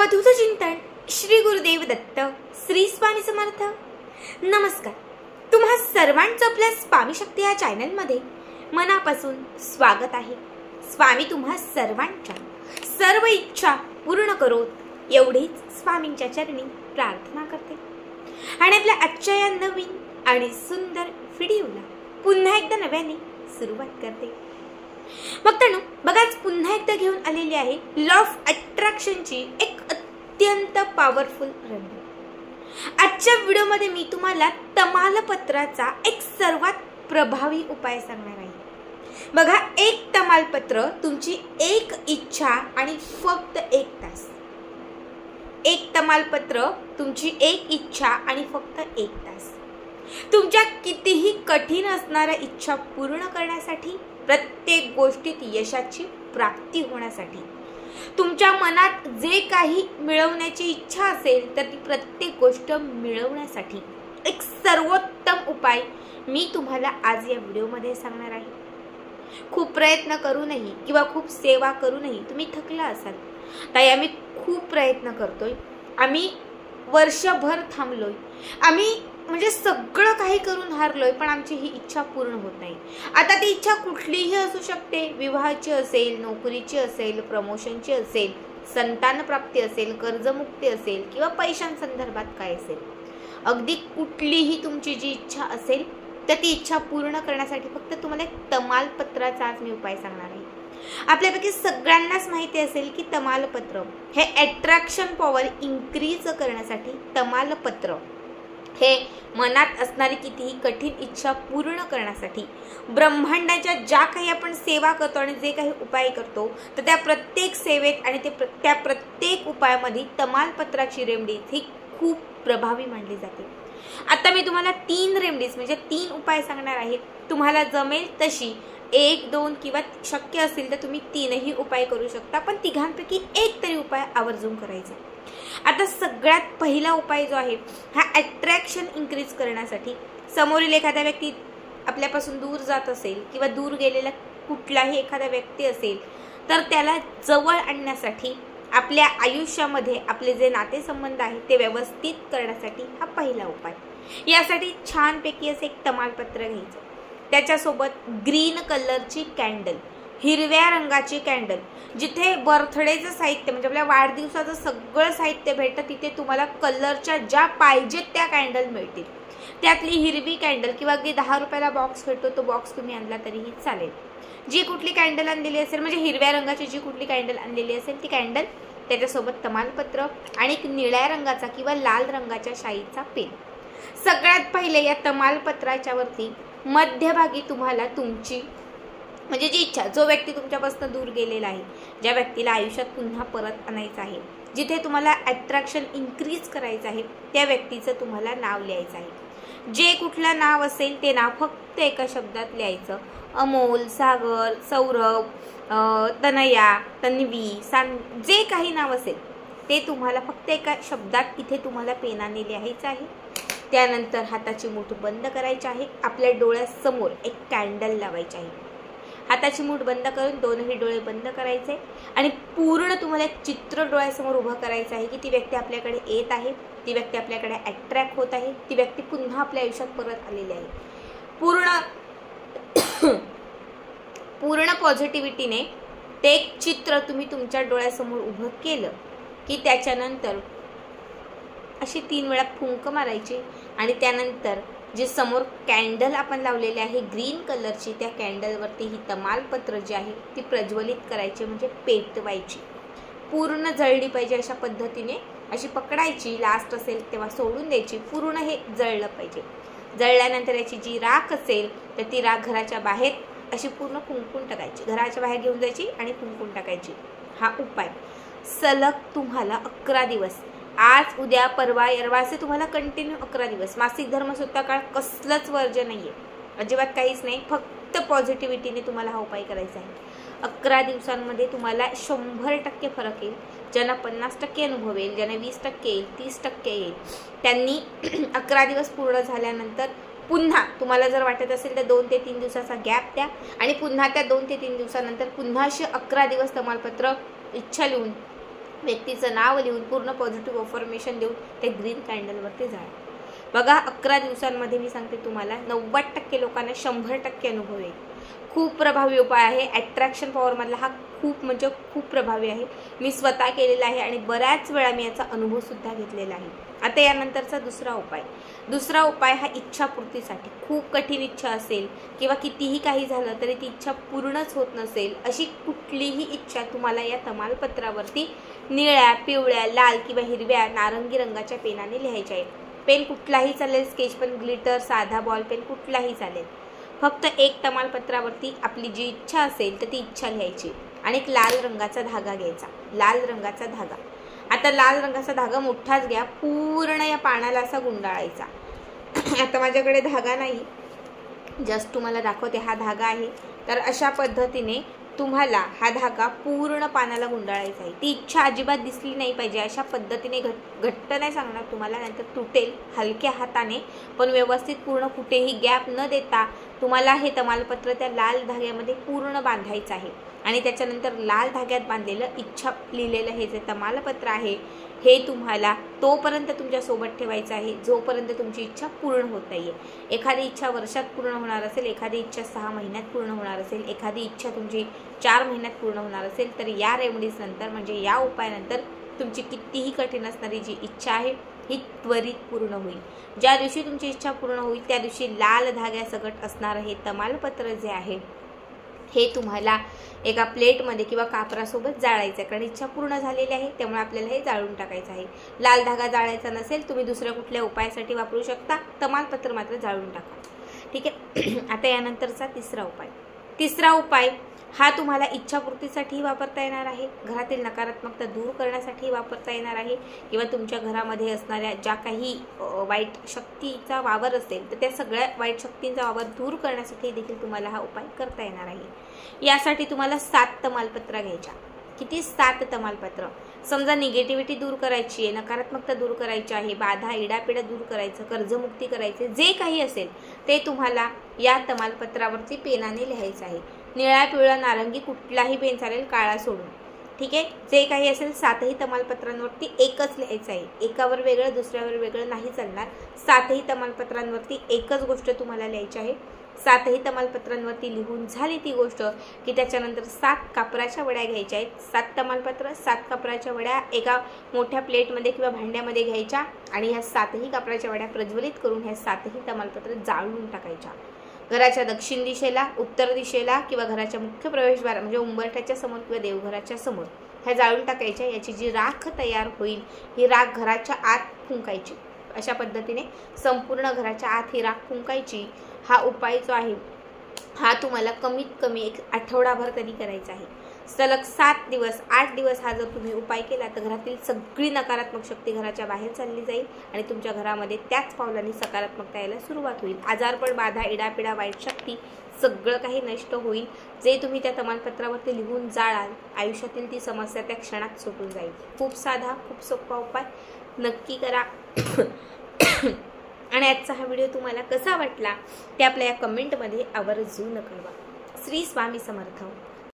अवधूत चिंतन श्री गुरुदेव दत्त श्री स्वामी समर्थ। नमस्कार, तुम्हा सर्वांचं आपल्या स्वामी शक्ती या चॅनल मध्ये मनापासून स्वागत आहे। स्वामी तुम्हा सर्वांच्या सर्व इच्छा पूर्ण करोत एवढीच स्वामींच्या चरणी प्रार्थना करते आणि आपल्या आजच्या या नवीन आणि सुंदर व्हिडिओला पुन्हा एकदा नव्याने सुरुवात करते। मग तनु बघाच पुन्हा एकदा घेऊन आलेली आहे लॉ ऑफ अट्रॅक्शनची एक अत्यंत पॉवरफुल रेमेडी। आजच्या व्हिडिओमध्ये मी तुम्हाला तमालपत्राचा एक सर्वात प्रभावी उपाय सांगणार आहे। बघा, एक तमालपत्र तुमची एक इच्छा आणि फक्त एक तास। एक तमालपत्र तुमची एक इच्छा आणि फक्त एक तास तुमच्या कितीही कठीण असणाऱ्या इच्छा पूर्ण करण्यासाठी, प्रत्येक गोष्टीत यशाची प्राप्ती होण्यासाठी, तुमच्या मनात जे काही मिळवण्याची इच्छा असेल तर ती प्रत्येक गोष्ट मिळवण्यासाठी एक सर्वोत्तम उपाय मी तुम्हाला आज या व्हिडिओमध्ये सांगणार आहे। खूप प्रयत्न करूनही किंवा खूप सेवा करूनही तुम्ही थकला असाल, ताई आम्ही खूप प्रयत्न करतोय, आम्ही वर्षभर थांबलोय, आम्ही म्हणजे सगळं काही करून हारलोय, पण आमची ही इच्छा पूर्ण होत नाही। आता ती इच्छा कुठलीही असू शकते, विवाहाची असेल, नोकरीची असेल, प्रमोशनची असेल, संतान प्राप्ती असेल, कर्जमुक्ती असेल किंवा पैशांसंदर्भात काय असेल, अगदी कुठलीही तुमची जी इच्छा असेल तर ती इच्छा पूर्ण करण्यासाठी फक्त तुम्हाला एक तमालपत्राचा आज मी उपाय सांगणार आहे। आपल्यापैकी सगळ्यांनाच माहिती असेल की तमालपत्र हे अट्रॅक्शन पॉवर इन्क्रीज करण्यासाठी, तमालपत्र हे मनात असणारी कितीही कठीण इच्छा पूर्ण करण्यासाठी, ब्रह्मांडाच्या ज्या काही आपण सेवा करतो आणि जे काही उपाय करतो तर त्या प्रत्येक सेवेत आणि त्या प्रत्येक उपायामध्ये तमालपत्राची रेमेडी ही खूप प्रभावी मानली जाते। आता मी तुम्हाला 3 रेमेडीज म्हणजे 3 उपाय सांगणार आहे। तुम्हाला जमेल तशी 1, 2 किंवा शक्य असेल तर तुम्ही 3ही उपाय करू शकता, पण तिघांपैकी एक तरी उपाय आवर्जून करायचा। आता सगळ्यात पहिला उपाय जो आहे हा अट्रॅक्शन इन्क्रीज करण्यासाठी, समोरील एखादा व्यक्ती आपल्यापासून दूर जात असेल किंवा दूर गेलेला कुठलाही एखादा व्यक्ती असेल तर त्याला जवळ आणण्यासाठी, आपल्या आयुष्यामध्ये आपले जे नातेसंबंध आहेत ते व्यवस्थित करण्यासाठी हा पहिला उपाय। यासाठी छानपैकी असे एक तमालपत्र घ्यायचं, त्याच्यासोबत ग्रीन कलरची कॅन्डल, हिरव्या रंगाची कॅन्डल, जिथे बर्थडेचं साहित्य म्हणजे आपल्या वाढदिवसाचं सगळं साहित्य भेटतं तिथे तुम्हाला कलरच्या ज्या पाहिजेत त्या कॅन्डल मिळतील। त्यातली हिरवी कॅन्डल किंवा अगदी 10 रुपयाला बॉक्स भेटतो तो बॉक्स तुम्ही आणला तरीही चालेल। जी कुठली कॅन्डल आणलेली असेल म्हणजे हिरव्या रंगाची जी कुठली कॅन्डल आणलेली असेल ती कॅन्डल, त्याच्यासोबत तमालपत्र आणि एक निळ्या रंगाचा किंवा लाल रंगाच्या शाईचा पेन। सगळ्यात पहिले या तमालपत्राच्या वरती मध्यभागी तुम्हाला तुमची म्हणजे जी इच्छा, जो व्यक्ती तुमच्यापासून दूर गेलेला आहे, ज्या व्यक्तीला आयुष्यात पुन्हा परत आणायचं आहे, जिथे तुम्हाला अट्रॅक्शन इन्क्रीज करायचं आहे त्या व्यक्तीचं तुम्हाला नाव लिहायचं आहे। जे कुठलं नाव असेल ते नाव फक्त एका शब्दात लिहायचं। अमोल, सागर, सौरभ, तनया, तन्वी, जे काही नाव असेल ते तुम्हाला फक्त एका शब्दात इथे तुम्हाला पेनाने लिहायचं आहे। त्यानंतर हाताची मूठ बंद करायची आहे, आपल्या डोळ्यासमोर एक कॅन्डल लावायची आहे। हाताची मूठ बंद करून दोनही डोळे बंद करायचे आणि पूर्ण तुम्हाला एक चित्र डोळ्यासमोर उभं करायचं आहे की ती व्यक्ती आपल्याकडे येत आहे, ती व्यक्ती आपल्याकडे अट्रॅक्ट होत आहे, ती व्यक्ती पुन्हा आपल्या आयुष्यात परत आलेली आहे। पूर्ण पॉझिटिव्हिटीने ते एक चित्र तुम्ही तुमच्या डोळ्यासमोर उभं केलं की त्याच्यानंतर अशी 3 वेळा फुंक मारायची आणि त्यानंतर जे समोर कॅन्डल आपण लावलेली आहे ग्रीन कलरची, त्या कॅन्डलवरती ही तमालपत्र जी आहे ती प्रज्वलित करायची म्हणजे पेटवायची, पूर्ण जळली पाहिजे अशा पद्धतीने अशी पकडायची, लास्ट असेल तेव्हा सोडून द्यायची, पूर्ण हे जळलं पाहिजे। जळल्यानंतर याची जी राख असेल तर ती राख घराच्या बाहेर अशी पूर्ण फुंकून टाकायची, घराच्या बाहेर घेऊन जायची आणि फुंकून टाकायची। हा उपाय सलग तुम्हाला 11 दिवस, आज उद्या परवा यरवा असे तुम्हाला कंटिन्यू 11 दिवस, मासिक धर्म सुद्धा काळ कसलंच वर्ज्य नाहीये, अजिबात काहीच नाही, फक्त पॉझिटिव्हिटीने तुम्हाला हा उपाय करायचा आहे। 11 दिवसांमध्ये तुम्हाला 100% फरक येईल। ज्यांना 50% अनुभव येईल, ज्यांना 20% येईल, 30% येईल, त्यांनी 11 दिवस पूर्ण झाल्यानंतर पुन्हा तुम्हाला जर वाटत असेल तर 2 ते 3 दिवसाचा गॅप द्या आणि पुन्हा त्या 2 ते 3 दिवसानंतर पुन्हा 11 दिवस तमालपत्र इच्छा लिहून व्यक्तीचं नाव लिहून पूर्ण पॉझिटिव्ह अफर्मेशन देऊन ते ग्रीन कॅन्डलवरती जाळा. बघा 11 दिवसांमध्ये मी सांगते तुम्हाला 90% लोकांना 100% अनुभव येईल. खूप प्रभावी उपाय आहे. अट्रॅक्शन पॉवरमधला हा खूप प्रभावी आहे. मी स्वतः केलेला आहे आणि बऱ्याच वेळा मी याचा अनुभव सुद्धा घेतलेला आहे. आता यानंतरचा दुसरा उपाय हा इच्छापूर्तीसाठी. खूप कठीण इच्छा असेल किंवा कितीही काही झालं तरी ती इच्छा पूर्णच होत नसेल, अशी कुठलीही इच्छा तुम्हाला या तमालपत्रावरती निळ्या, पिवळ्या, लाल किंवा हिरव्या, नारंगी रंगाच्या पेनाने लिहायचे आहे. पेन कुठलाही चालेल, स्केच पेन, ग्लिटर, साधा बॉल पेन कुठलाही चालेल. फक्त एक तमालपत्रावरती आपली जी इच्छा असेल तर ती इच्छा लिहायची आणि एक लाल रंगाचा धागा घ्यायचा. लाल रंगाचा धागा. आता लाल रंगाचा धागा मोठाच घ्या, पूर्ण या पानाला असा गुंडाळायचा. आता माझ्याकडे धागा नाही, जस्ट तुम्हाला दाखवते. हा धागा आहे. तर अशा पद्धतीने तुम्हाला हा धागा पूर्ण पानाला गुंडाळायचा आहे. ती इच्छा अजिबात दिसली नाही पाहिजे. अशा पद्धतीने घट्ट नाही सांगणार तुम्हाला, नंतर तुटेल. हलक्या हाताने पण व्यवस्थित पूर्ण कुठेही गॅप न देता तुम्हाला हे तमालपत्र त्या लाल धाग्यामध्ये पूर्ण बांधायचं आहे. आणि त्याच्यानंतर लाल धाग्यात बांधलेलं इच्छा लिहिलेलं हे जे तमालपत्र आहे हे तुम्हाला तोपर्यंत तुमच्यासोबत ठेवायचं आहे जोपर्यंत तुमची इच्छा पूर्ण होत नाहीये. एखादी इच्छा वर्षात पूर्ण होणार असेल, एखादी इच्छा 6 महिन्यात पूर्ण होणार असेल, एखादी इच्छा तुमची 4 महिन्यात पूर्ण होणार असेल, तर या रेमेडीज नंतर म्हणजे या उपायानंतर तुमची कितीही कठीण असणारी जी इच्छा आहे ही त्वरित पूर्ण होईल. ज्या दिवशी तुमची इच्छा पूर्ण होईल त्या दिवशी लाल धाग्यासकट असणारं हे तमालपत्र जे आहे हे तुम्हाला एका प्लेटमध्ये किंवा कापरासोबत जाळायचं आहे. कारण इच्छा पूर्ण झालेली आहे त्यामुळे आपल्याला हे जाळून टाकायचं आहे. लाल धागा जाळायचा नसेल तुम्ही दुसऱ्या कुठल्या उपायासाठी वापरू शकता, तमालपत्र मात्र जाळून टाका. ठीक आहे. आता यानंतरचा तिसरा उपाय हा तुम्हाला इच्छापूर्तीसाठी वापरता येणार आहे, घरातील नकारात्मकता दूर करण्यासाठी वापरता येणार आहे किंवा तुमच्या घरामध्ये असणाऱ्या ज्या काही वाईट शक्तीचा वावर असेल तर त्या सगळ्या वाईट शक्तींचा वावर दूर करण्यासाठी देखील तुम्हाला हा उपाय करता येणार आहे. यासाठी तुम्हाला 7 तमालपत्र घ्यायच्या. किती? 7 तमालपत्र. समजा निगेटिव्हिटी दूर करायची आहे, नकारात्मकता दूर करायची आहे, बाधा इडापिडा दूर करायचं, कर्जमुक्ती करायचे, जे काही असेल ते तुम्हाला या तमालपत्रावरती पेनाने लिहायचं आहे. निळा, पिवळा, नारंगी कुठलाही पेन चालेल, काळा सोडून. ठीक आहे. जे काही असेल 7ही तमालपत्रांवरती एकच लिहायचं आहे. एकावर वेगळं दुसऱ्यावर वेगळं नाही चालणार. 7ही तमालपत्रांवरती एकच गोष्ट तुम्हाला लिहायची आहे. 7ही तमालपत्रांवरती लिहून झाली ती गोष्ट की त्याच्यानंतर 7 कापराच्या वड्या घ्यायच्या आहेत. 7 तमालपत्र 7 कापराच्या वड्या एका मोठ्या प्लेटमध्ये किंवा भांड्यामध्ये घ्यायच्या आणि ह्या 7ही कापराच्या वड्या प्रज्वलित करून ह्या 7ही तमालपत्र जाळून टाकायच्या. घराच्या दक्षिण दिशेला, उत्तर दिशेला किंवा घराच्या मुख्य प्रवेशद्वार म्हणजे उंबरठ्याच्या समोर किंवा देवघराच्या समोर ह्या जाळून टाकायच्या. याची जी राख तयार होईल ही राख घराच्या आत फुंकायची. अशा पद्धतीने संपूर्ण घराच्या आत ही राख फुंकायची. हा उपाय जो आहे हा तुम्हाला कमीत कमी 1 आठवडाभर तरी करायचा आहे. सलग 7 दिवस 8 दिवस हा जर तुम्ही उपाय केला तर घरातील सगळी नकारात्मक शक्ती घराच्या बाहेर चालली जाईल आणि तुमच्या घरामध्ये त्याच पावलांनी सकारात्मकता यायला सुरुवात होईल. आजारपण, बाधा, इडापिडा, वाईट शक्ती सगळं काही नष्ट होईल. जे तुम्ही त्या तमालपत्रावरती लिहून जाळाल आयुष्यातील ती समस्या त्या क्षणात सुटून जाईल. खूप साधा, खूप सोपा उपाय, नक्की करा. आणि आजचा हा व्हिडिओ तुम्हाला कसा वाटला ते आपल्या या कमेंटमध्ये आवर्जून कळवा. श्री स्वामी समर्थ.